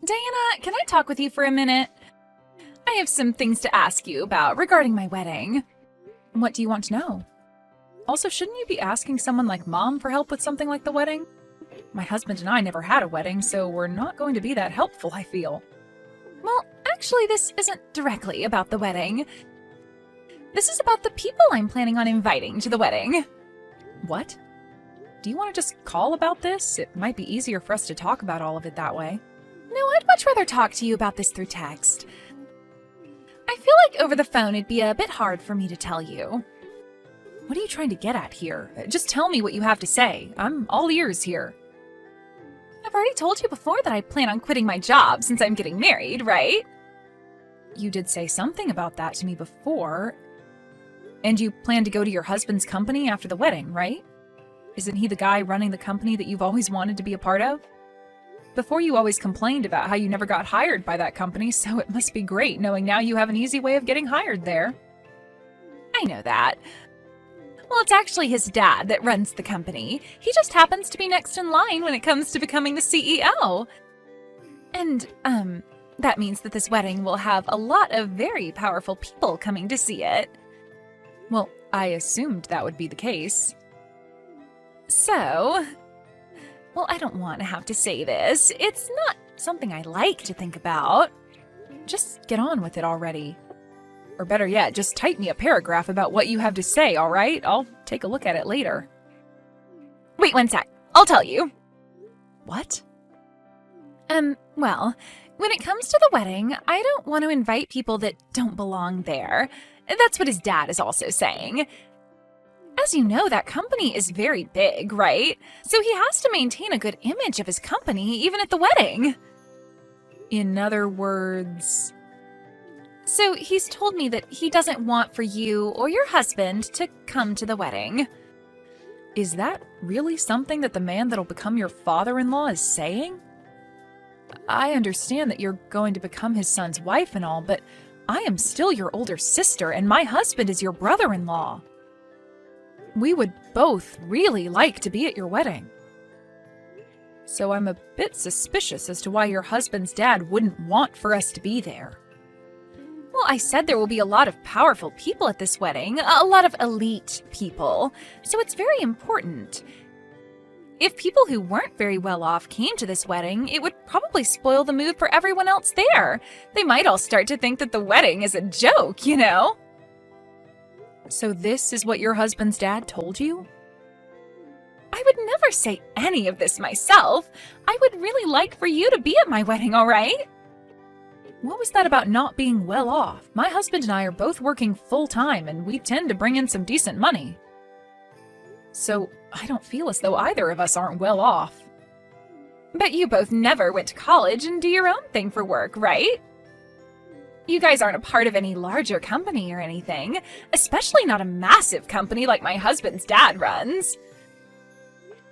Diana, can I talk with you for a minute? I have some things to ask you about regarding my wedding. What do you want to know? Also, shouldn't you be asking someone like Mom for help with something like the wedding? My husband and I never had a wedding, so we're not going to be that helpful, I feel. Well, actually, this isn't directly about the wedding. This is about the people I'm planning on inviting to the wedding. What? Do you want to just call about this? It might be easier for us to talk about all of it that way. No, I'd much rather talk to you about this through text. I feel like over the phone it'd be a bit hard for me to tell you. What are you trying to get at here? Just tell me what you have to say. I'm all ears here. I've already told you before that I plan on quitting my job since I'm getting married, right? You did say something about that to me before. And you plan to go to your husband's company after the wedding, right? Isn't he the guy running the company that you've always wanted to be a part of? Before you always complained about how you never got hired by that company, so it must be great knowing now you have an easy way of getting hired there. I know that. Well, it's actually his dad that runs the company. He just happens to be next in line when it comes to becoming the CEO. And, that means that this wedding will have a lot of very powerful people coming to see it. Well, I assumed that would be the case. So, well, I don't want to have to say this. It's not something I like to think about. Just get on with it already. Or better yet, just type me a paragraph about what you have to say, all right? I'll take a look at it later. Wait one sec. I'll tell you. What? Well, when it comes to the wedding, I don't want to invite people that don't belong there. That's what his dad is also saying. As you know, that company is very big, right? So he has to maintain a good image of his company, even at the wedding. In other words... So he's told me that he doesn't want for you or your husband to come to the wedding. Is that really something that the man that'll become your father-in-law is saying? I understand that you're going to become his son's wife and all, but I am still your older sister and my husband is your brother-in-law. We would both really like to be at your wedding. So I'm a bit suspicious as to why your husband's dad wouldn't want for us to be there. Well, I said there will be a lot of powerful people at this wedding, a lot of elite people, so it's very important. If people who weren't very well off came to this wedding, it would probably spoil the mood for everyone else there. They might all start to think that the wedding is a joke, you know? So this is what your husband's dad told you? I would never say any of this myself. I would really like for you to be at my wedding, all right? What was that about not being well off? My husband and I are both working full-time, and we tend to bring in some decent money. So I don't feel as though either of us aren't well off. But you both never went to college and do your own thing for work, right? You guys aren't a part of any larger company or anything, especially not a massive company like my husband's dad runs.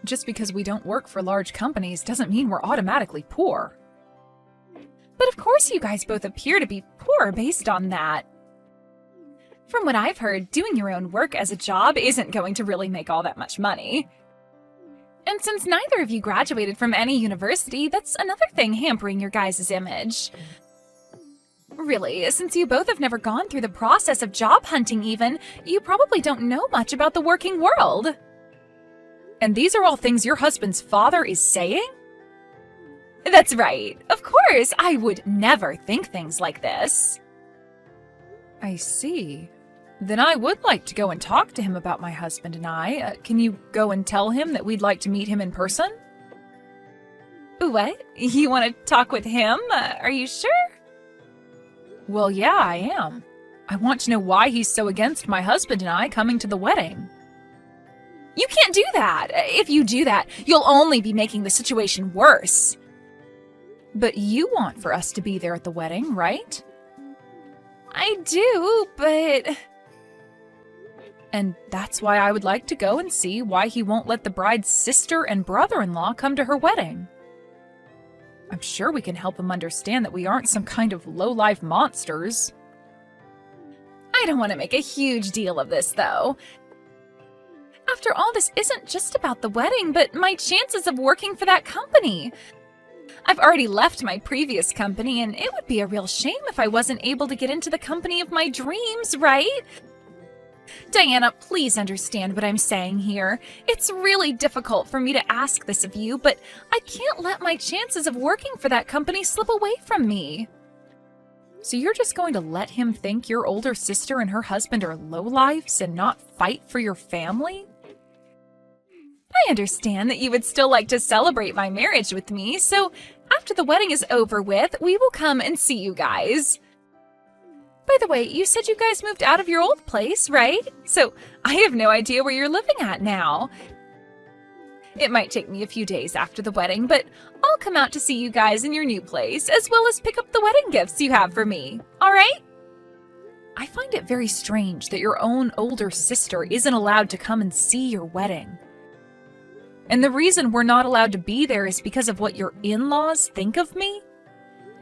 Just because we don't work for large companies doesn't mean we're automatically poor. But of course you guys both appear to be poor based on that. From what I've heard, doing your own work as a job isn't going to really make all that much money. And since neither of you graduated from any university, that's another thing hampering your guys' image. Really, since you both have never gone through the process of job hunting even, you probably don't know much about the working world. And these are all things your husband's father is saying? That's right. Of course, I would never think things like this. I see. Then I would like to go and talk to him about my husband and I. Can you go and tell him that we'd like to meet him in person? What? You want to talk with him? Are you sure? Well, yeah, I am. I want to know why he's so against my husband and I coming to the wedding. You can't do that. If you do that, you'll only be making the situation worse. But you want for us to be there at the wedding, right? I do, but... And that's why I would like to go and see why he won't let the bride's sister and brother-in-law come to her wedding. I'm sure we can help him understand that we aren't some kind of low-life monsters. I don't want to make a huge deal of this, though. After all, this isn't just about the wedding, but my chances of working for that company. I've already left my previous company, and it would be a real shame if I wasn't able to get into the company of my dreams, right? Diana, please understand what I'm saying here. It's really difficult for me to ask this of you, but I can't let my chances of working for that company slip away from me. So you're just going to let him think your older sister and her husband are lowlifes and not fight for your family? I understand that you would still like to celebrate my marriage with me, so after the wedding is over with, we will come and see you guys. By the way, you said you guys moved out of your old place, right? So I have no idea where you're living at now. It might take me a few days after the wedding, but I'll come out to see you guys in your new place, as well as pick up the wedding gifts you have for me, all right? I find it very strange that your own older sister isn't allowed to come and see your wedding. And the reason we're not allowed to be there is because of what your in-laws think of me?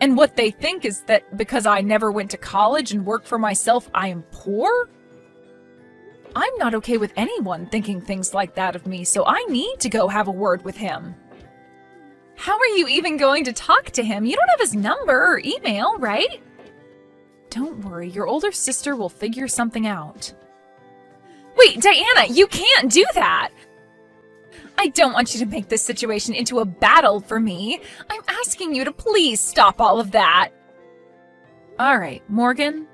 And what they think is that because I never went to college and worked for myself, I am poor? I'm not okay with anyone thinking things like that of me, so I need to go have a word with him. How are you even going to talk to him? You don't have his number or email, right? Don't worry, your older sister will figure something out. Wait, Diana, you can't do that! I don't want you to make this situation into a battle for me. I'm asking you to please stop all of that. All right, Morgan.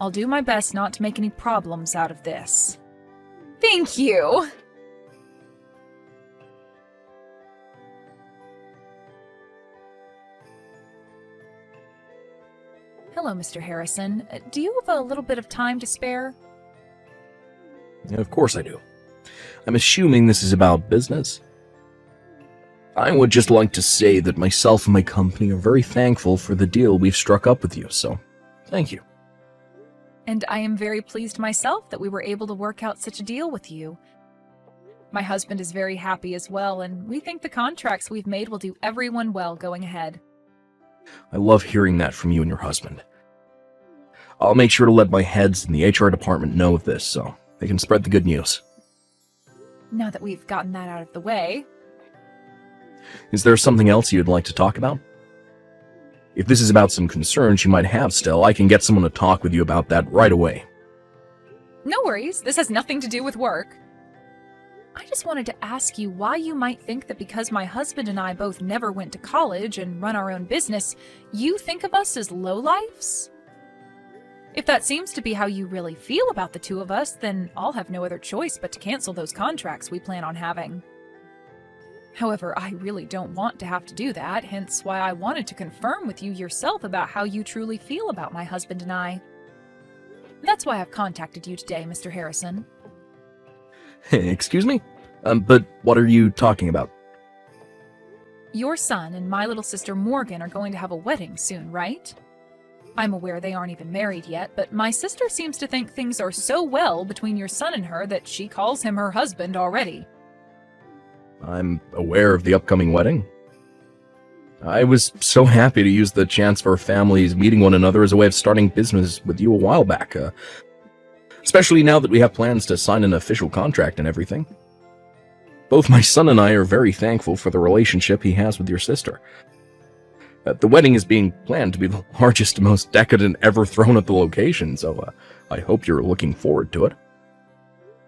I'll do my best not to make any problems out of this. Thank you. Hello, Mr. Harrison. Do you have a little bit of time to spare? Yeah, of course I do. I'm assuming this is about business. I would just like to say that myself and my company are very thankful for the deal we've struck up with you, so thank you. And I am very pleased myself that we were able to work out such a deal with you. My husband is very happy as well, and we think the contracts we've made will do everyone well going ahead. I love hearing that from you and your husband. I'll make sure to let my heads in the HR department know of this so they can spread the good news. Now that we've gotten that out of the way. Is there something else you'd like to talk about? If this is about some concerns you might have still, I can get someone to talk with you about that right away. No worries, this has nothing to do with work. I just wanted to ask you why you might think that because my husband and I both never went to college and run our own business, you think of us as lowlifes? If that seems to be how you really feel about the two of us, then I'll have no other choice but to cancel those contracts we plan on having. However, I really don't want to have to do that, hence why I wanted to confirm with you yourself about how you truly feel about my husband and I. That's why I've contacted you today, Mr. Harrison. Excuse me? But what are you talking about? Your son and my little sister Morgan are going to have a wedding soon, right? I'm aware they aren't even married yet, but my sister seems to think things are so well between your son and her that she calls him her husband already. I'm aware of the upcoming wedding. I was so happy to use the chance for our families meeting one another as a way of starting business with you a while back, especially now that we have plans to sign an official contract and everything. Both my son and I are very thankful for the relationship he has with your sister. The wedding is being planned to be the largest and most decadent ever thrown at the location, so I hope you're looking forward to it.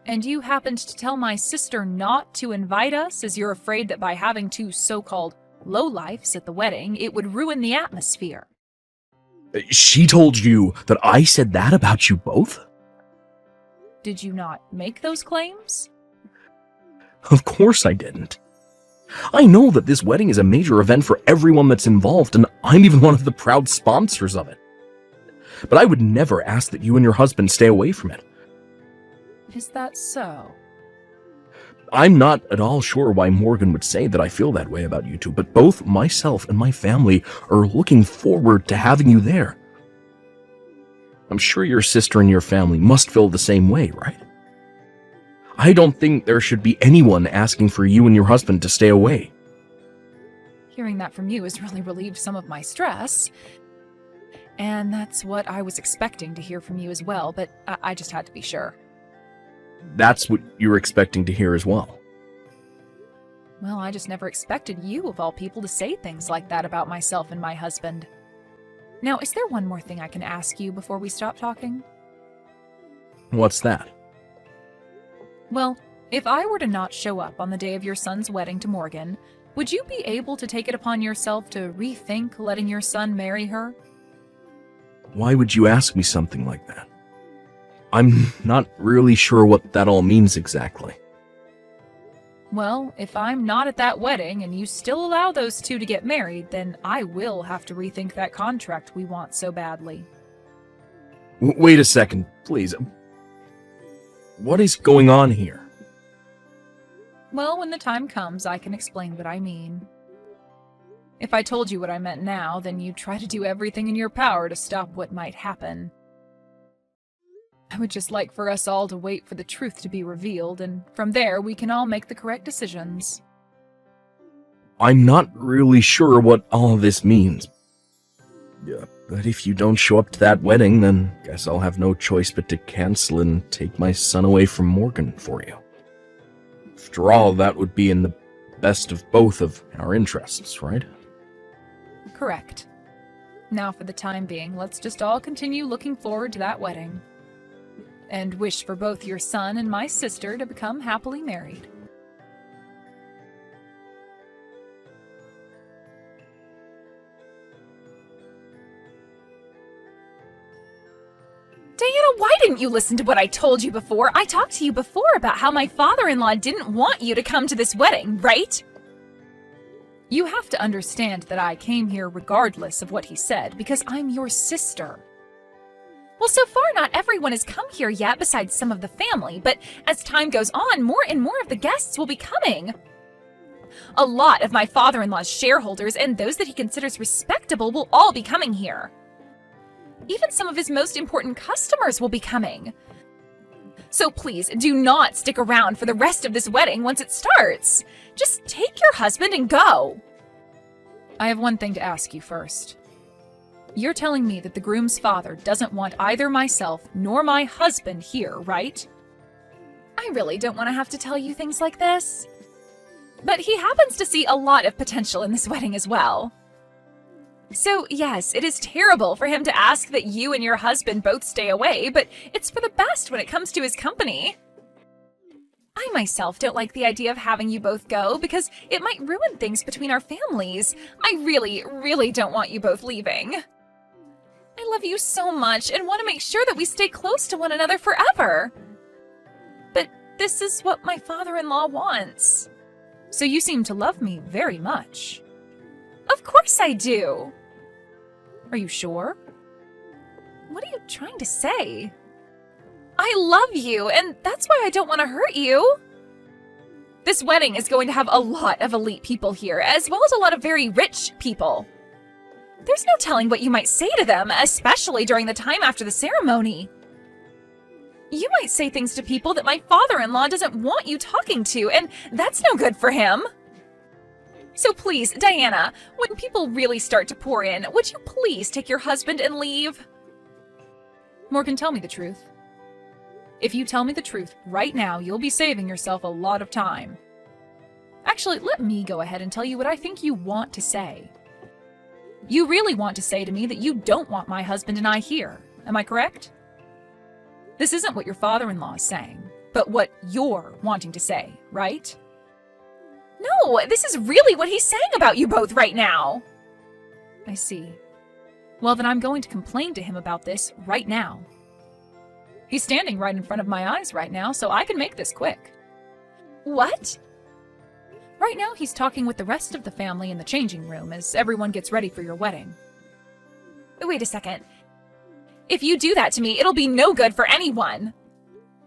And you happened to tell my sister not to invite us as you're afraid that by having two so-called lowlifes at the wedding, it would ruin the atmosphere. She told you that I said that about you both? Did you not make those claims? Of course I didn't. I know that this wedding is a major event for everyone that's involved, and I'm even one of the proud sponsors of it. But I would never ask that you and your husband stay away from it. Is that so? I'm not at all sure why Morgan would say that I feel that way about you two, but both myself and my family are looking forward to having you there. I'm sure your sister and your family must feel the same way, right? I don't think there should be anyone asking for you and your husband to stay away. Hearing that from you has really relieved some of my stress. And that's what I was expecting to hear from you as well, but I just had to be sure. That's what you were expecting to hear as well. Well, I just never expected you, of all people, to say things like that about myself and my husband. Now, is there one more thing I can ask you before we stop talking? What's that? Well, if I were to not show up on the day of your son's wedding to Morgan, would you be able to take it upon yourself to rethink letting your son marry her? Why would you ask me something like that? I'm not really sure what that all means exactly. Well, if I'm not at that wedding and you still allow those two to get married, then I will have to rethink that contract we want so badly. Wait a second, please. What is going on here? Well, when the time comes, I can explain what I mean. If I told you what I meant now, then you'd try to do everything in your power to stop what might happen. I would just like for us all to wait for the truth to be revealed, and from there we can all make the correct decisions. I'm not really sure what all of this means. Yeah, but if you don't show up to that wedding, then guess I'll have no choice but to cancel and take my son away from Morgan for you. After all, that would be in the best of both of our interests, right? Correct. Now, for the time being, let's just all continue looking forward to that wedding. And wish for both your son and my sister to become happily married. Diana, why didn't you listen to what I told you before? I talked to you before about how my father-in-law didn't want you to come to this wedding, right? You have to understand that I came here regardless of what he said, because I'm your sister. Well, so far not everyone has come here yet besides some of the family, but as time goes on, more and more of the guests will be coming. A lot of my father-in-law's shareholders and those that he considers respectable will all be coming here. Even some of his most important customers will be coming. So please, do not stick around for the rest of this wedding once it starts. Just take your husband and go. I have one thing to ask you first. You're telling me that the groom's father doesn't want either myself nor my husband here, right? I really don't want to have to tell you things like this. But he happens to see a lot of potential in this wedding as well. So yes, it is terrible for him to ask that you and your husband both stay away, but it's for the best when it comes to his company. I myself don't like the idea of having you both go because it might ruin things between our families. I really, really don't want you both leaving. I love you so much and want to make sure that we stay close to one another forever. But this is what my father-in-law wants. So you seem to love me very much. Of course I do. Are you sure? What are you trying to say? I love you, and that's why I don't want to hurt you. This wedding is going to have a lot of elite people here, as well as a lot of very rich people. There's no telling what you might say to them, especially during the time after the ceremony. You might say things to people that my father-in-law doesn't want you talking to, and that's no good for him. So please, Diana, when people really start to pour in, would you please take your husband and leave? Morgan, tell me the truth. If you tell me the truth right now, you'll be saving yourself a lot of time. Actually, let me go ahead and tell you what I think you want to say. You really want to say to me that you don't want my husband and I here. Am I correct? This isn't what your father-in-law is saying, but what you're wanting to say, right? No, this is really what he's saying about you both right now. I see. Well, then I'm going to complain to him about this right now. He's standing right in front of my eyes right now, so I can make this quick. What? Right now, he's talking with the rest of the family in the changing room as everyone gets ready for your wedding. Wait a second. If you do that to me, it'll be no good for anyone.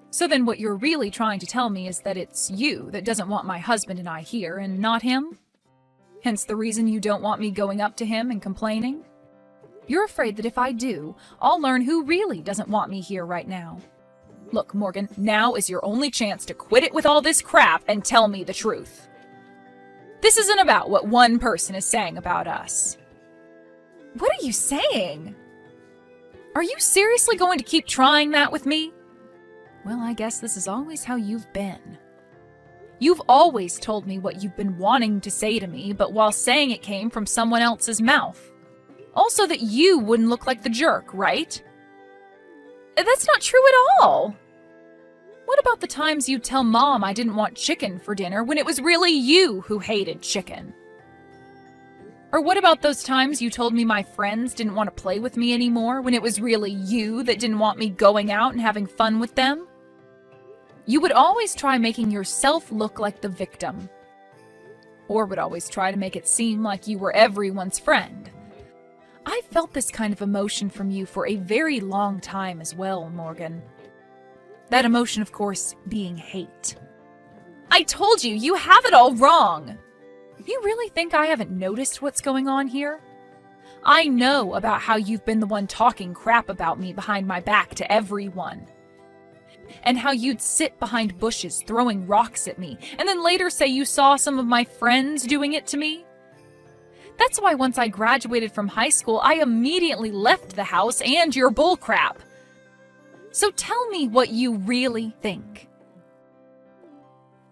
So then what you're really trying to tell me is that it's you that doesn't want my husband and I here, and not him? Hence the reason you don't want me going up to him and complaining? You're afraid that if I do, I'll learn who really doesn't want me here right now. Look, Morgan, now is your only chance to quit it with all this crap and tell me the truth. This isn't about what one person is saying about us. What are you saying? Are you seriously going to keep trying that with me? Well, I guess this is always how you've been. You've always told me what you've been wanting to say to me, but while saying it came from someone else's mouth. Also that you wouldn't look like the jerk, right? That's not true at all. What about the times you'd tell Mom I didn't want chicken for dinner when it was really you who hated chicken? Or what about those times you told me my friends didn't want to play with me anymore when it was really you that didn't want me going out and having fun with them? You would always try making yourself look like the victim. Or would always try to make it seem like you were everyone's friend. I felt this kind of emotion from you for a very long time as well, Morgan. That emotion, of course, being hate. I told you, you have it all wrong! You really think I haven't noticed what's going on here? I know about how you've been the one talking crap about me behind my back to everyone. And how you'd sit behind bushes throwing rocks at me, and then later say you saw some of my friends doing it to me. That's why once I graduated from high school, I immediately left the house and your bullcrap. So tell me what you really think.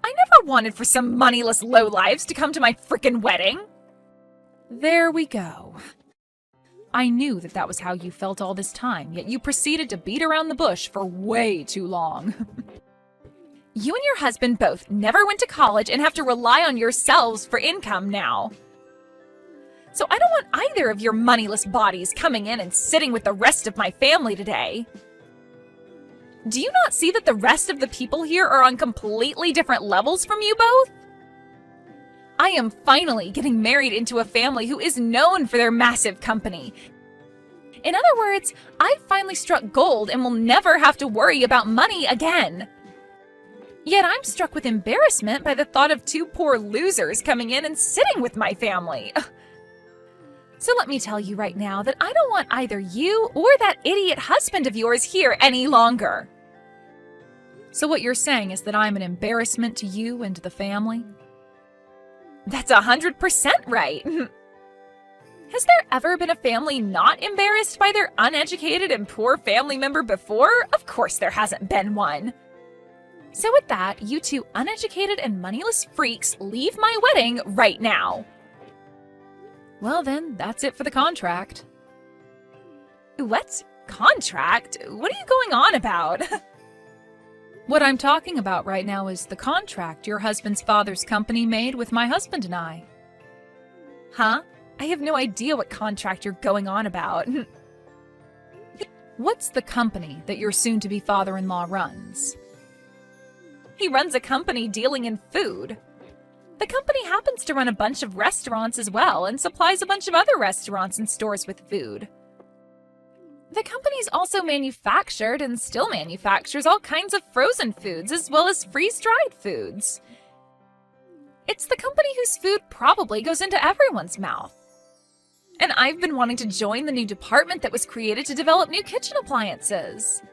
I never wanted for some moneyless lowlives to come to my frickin' wedding. There we go. I knew that that was how you felt all this time, yet you proceeded to beat around the bush for way too long. You and your husband both never went to college and have to rely on yourselves for income now. So I don't want either of your moneyless bodies coming in and sitting with the rest of my family today. Do you not see that the rest of the people here are on completely different levels from you both? I am finally getting married into a family who is known for their massive company. In other words, I've finally struck gold and will never have to worry about money again. Yet I'm struck with embarrassment by the thought of two poor losers coming in and sitting with my family. So let me tell you right now that I don't want either you or that idiot husband of yours here any longer. So what you're saying is that I'm an embarrassment to you and to the family? That's 100% right. Has there ever been a family not embarrassed by their uneducated and poor family member before? Of course there hasn't been one. So with that, you two uneducated and moneyless freaks leave my wedding right now. Well then, that's it for the contract. What? Contract? What are you going on about? What I'm talking about right now is the contract your husband's father's company made with my husband and I. Huh? I have no idea what contract you're going on about. What's the company that your soon-to-be father-in-law runs? He runs a company dealing in food. The company happens to run a bunch of restaurants as well and supplies a bunch of other restaurants and stores with food. The company's also manufactured and still manufactures all kinds of frozen foods as well as freeze-dried foods. It's the company whose food probably goes into everyone's mouth. And I've been wanting to join the new department that was created to develop new kitchen appliances.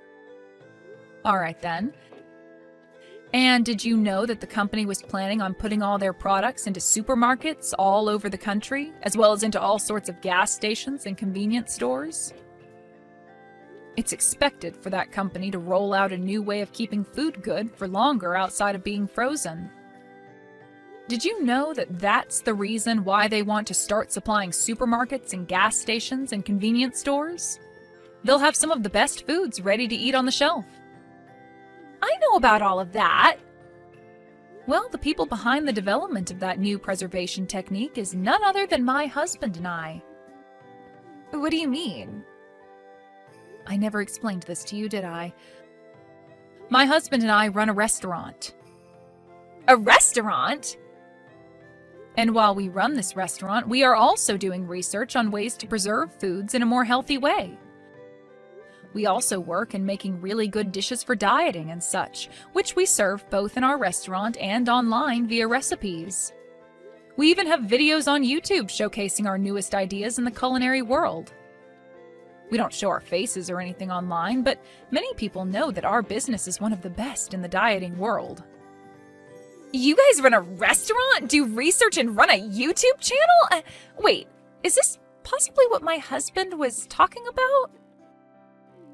All right then. And did you know that the company was planning on putting all their products into supermarkets all over the country, as well as into all sorts of gas stations and convenience stores? It's expected for that company to roll out a new way of keeping food good for longer outside of being frozen. Did you know that that's the reason why they want to start supplying supermarkets and gas stations and convenience stores? They'll have some of the best foods ready to eat on the shelf. I know about all of that. Well, the people behind the development of that new preservation technique is none other than my husband and I. What do you mean? I never explained this to you, did I? My husband and I run a restaurant. A restaurant? And while we run this restaurant, we are also doing research on ways to preserve foods in a more healthy way. We also work in making really good dishes for dieting and such, which we serve both in our restaurant and online via recipes. We even have videos on YouTube showcasing our newest ideas in the culinary world. We don't show our faces or anything online, but many people know that our business is one of the best in the dieting world. You guys run a restaurant, do research, and run a YouTube channel? Wait, is this possibly what my husband was talking about?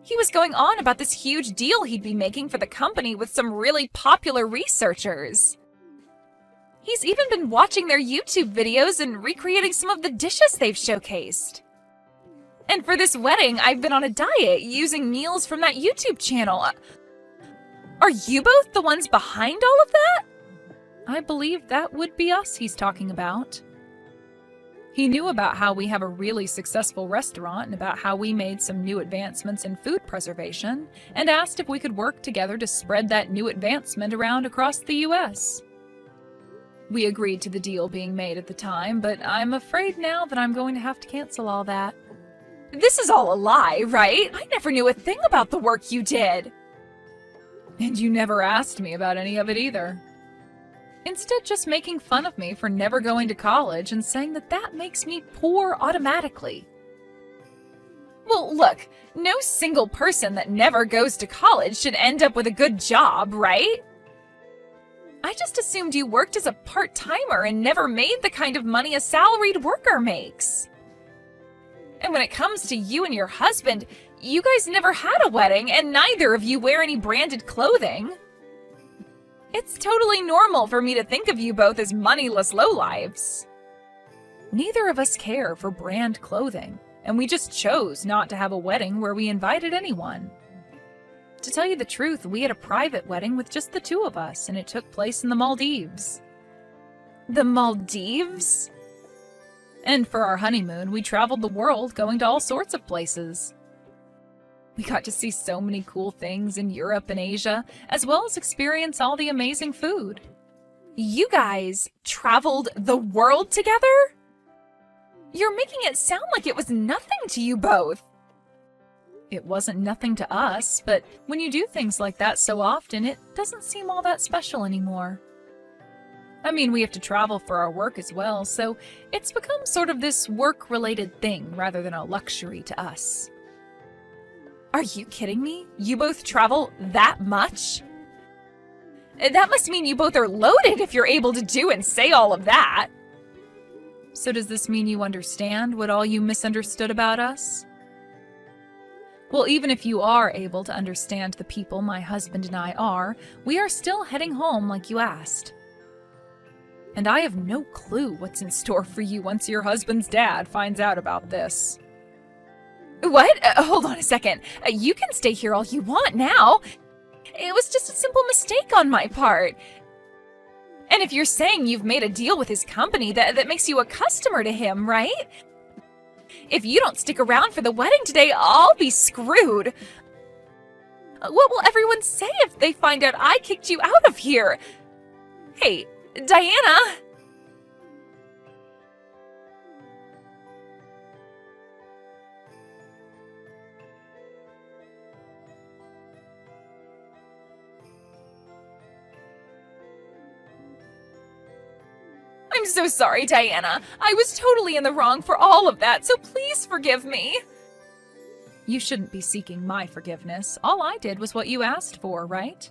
He was going on about this huge deal he'd be making for the company with some really popular researchers. He's even been watching their YouTube videos and recreating some of the dishes they've showcased. And for this wedding, I've been on a diet using meals from that YouTube channel. Are you both the ones behind all of that? I believe that would be us he's talking about. He knew about how we have a really successful restaurant and about how we made some new advancements in food preservation, and asked if we could work together to spread that new advancement around across the US. We agreed to the deal being made at the time, but I'm afraid now that I'm going to have to cancel all that. This is all a lie, right? I never knew a thing about the work you did. And you never asked me about any of it either. Instead, just making fun of me for never going to college and saying that that makes me poor automatically. Well, look, no single person that never goes to college should end up with a good job, right? I just assumed you worked as a part-timer and never made the kind of money a salaried worker makes. And when it comes to you and your husband, you guys never had a wedding, and neither of you wear any branded clothing. It's totally normal for me to think of you both as moneyless lowlives. Neither of us care for brand clothing, and we just chose not to have a wedding where we invited anyone. To tell you the truth, we had a private wedding with just the two of us, and it took place in the Maldives. The Maldives? And for our honeymoon, we traveled the world, going to all sorts of places. We got to see so many cool things in Europe and Asia, as well as experience all the amazing food. You guys traveled the world together? You're making it sound like it was nothing to you both. It wasn't nothing to us, but when you do things like that so often, it doesn't seem all that special anymore. I mean, we have to travel for our work as well, so it's become sort of this work-related thing rather than a luxury to us. Are you kidding me? You both travel that much? That must mean you both are loaded if you're able to do and say all of that. So does this mean you understand what all you misunderstood about us? Well, even if you are able to understand the people my husband and I are, we are still heading home like you asked. And I have no clue what's in store for you once your husband's dad finds out about this. What? Hold on a second. You can stay here all you want now. It was just a simple mistake on my part. And if you're saying you've made a deal with his company, that makes you a customer to him, right? If you don't stick around for the wedding today, I'll be screwed. What will everyone say if they find out I kicked you out of here? Hey, Diana! I'm so sorry, Diana. I was totally in the wrong for all of that, so please forgive me. You shouldn't be seeking my forgiveness. All I did was what you asked for, right?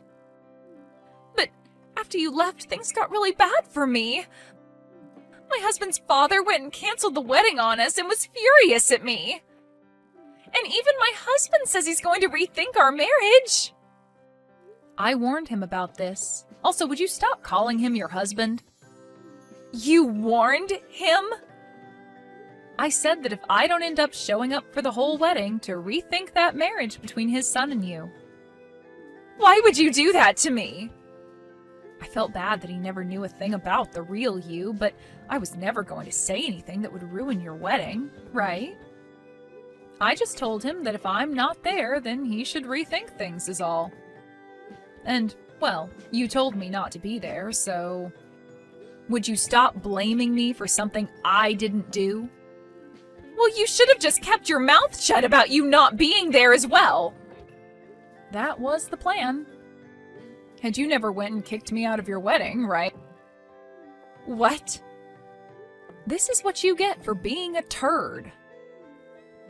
But after you left, things got really bad for me. My husband's father went and canceled the wedding on us and was furious at me. And even my husband says he's going to rethink our marriage. I warned him about this. Also, would you stop calling him your husband? You warned him? I said that if I don't end up showing up for the whole wedding, to rethink that marriage between his son and you. Why would you do that to me? I felt bad that he never knew a thing about the real you, but I was never going to say anything that would ruin your wedding, right? I just told him that if I'm not there, then he should rethink things is all. And, well, you told me not to be there, so... Would you stop blaming me for something I didn't do? Well, you should have just kept your mouth shut about you not being there as well. That was the plan. And you never went and kicked me out of your wedding, right? What? This is what you get for being a turd.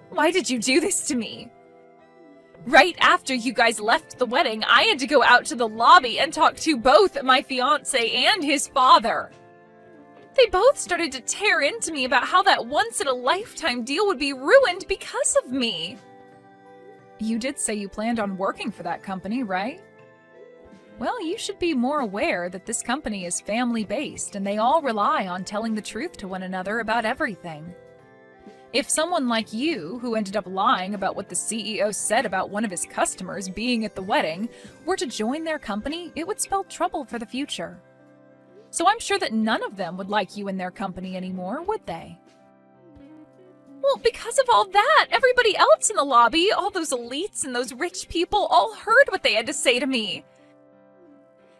Why did you do this to me? Right after you guys left the wedding, I had to go out to the lobby and talk to both my fiancé and his father. They both started to tear into me about how that once-in-a-lifetime deal would be ruined because of me. You did say you planned on working for that company, right? Well, you should be more aware that this company is family-based and they all rely on telling the truth to one another about everything. If someone like you, who ended up lying about what the CEO said about one of his customers being at the wedding, were to join their company, it would spell trouble for the future. So I'm sure that none of them would like you in their company anymore, would they? Well, because of all that, everybody else in the lobby, all those elites and those rich people, all heard what they had to say to me.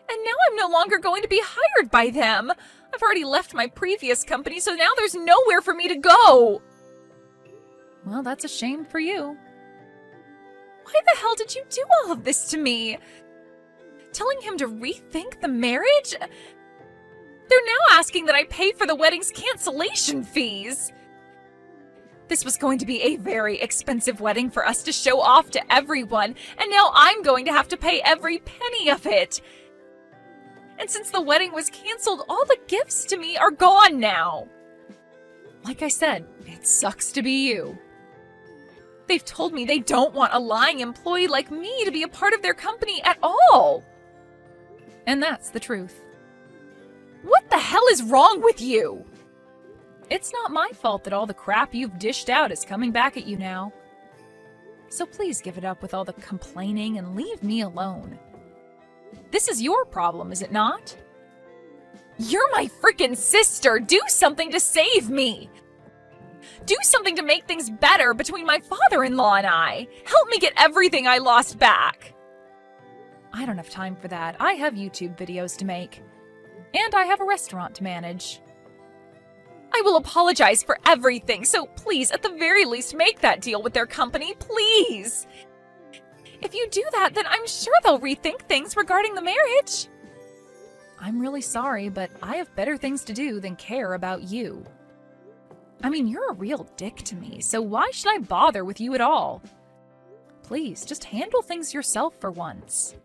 And now I'm no longer going to be hired by them. I've already left my previous company, so now there's nowhere for me to go. Well, that's a shame for you. Why the hell did you do all of this to me? Telling him to rethink the marriage? They're now asking that I pay for the wedding's cancellation fees. This was going to be a very expensive wedding for us to show off to everyone, and now I'm going to have to pay every penny of it. And since the wedding was canceled, all the gifts to me are gone now. Like I said, it sucks to be you. They've told me they don't want a lying employee like me to be a part of their company at all. And that's the truth. What the hell is wrong with you? It's not my fault that all the crap you've dished out is coming back at you now. So please give it up with all the complaining and leave me alone. This is your problem, is it not? You're my freaking sister! Do something to save me! Do something to make things better between my father-in-law and I! Help me get everything I lost back! I don't have time for that. I have YouTube videos to make. And I have a restaurant to manage. I will apologize for everything, so please, at the very least, make that deal with their company, please! If you do that, then I'm sure they'll rethink things regarding the marriage. I'm really sorry, but I have better things to do than care about you. I mean, you're a real dick to me, so why should I bother with you at all? Please, just handle things yourself for once.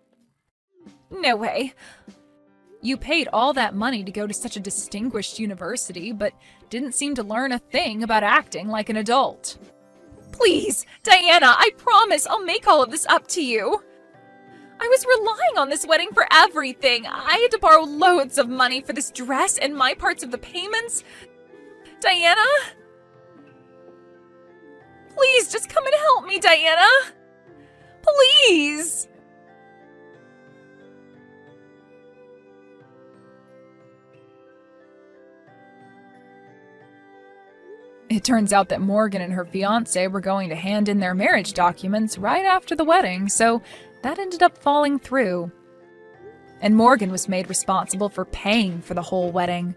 No way. You paid all that money to go to such a distinguished university, but didn't seem to learn a thing about acting like an adult. Please, Diana, I promise I'll make all of this up to you. I was relying on this wedding for everything. I had to borrow loads of money for this dress and my parts of the payments. Diana? Please, just come and help me, Diana. Please. It turns out that Morgan and her fiancé were going to hand in their marriage documents right after the wedding, so that ended up falling through. And Morgan was made responsible for paying for the whole wedding.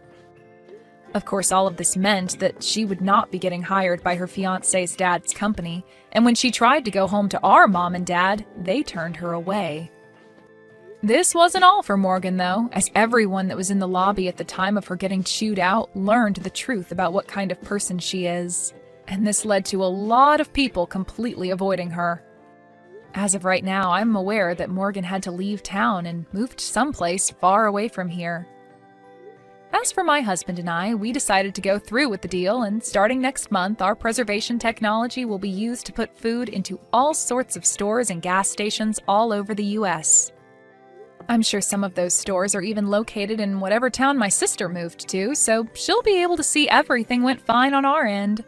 Of course, all of this meant that she would not be getting hired by her fiancé's dad's company, and when she tried to go home to our mom and dad, they turned her away. This wasn't all for Morgan, though, as everyone that was in the lobby at the time of her getting chewed out learned the truth about what kind of person she is. And this led to a lot of people completely avoiding her. As of right now, I'm aware that Morgan had to leave town and moved someplace far away from here. As for my husband and I, we decided to go through with the deal, and starting next month, our preservation technology will be used to put food into all sorts of stores and gas stations all over the US. I'm sure some of those stores are even located in whatever town my sister moved to, so she'll be able to see everything went fine on our end.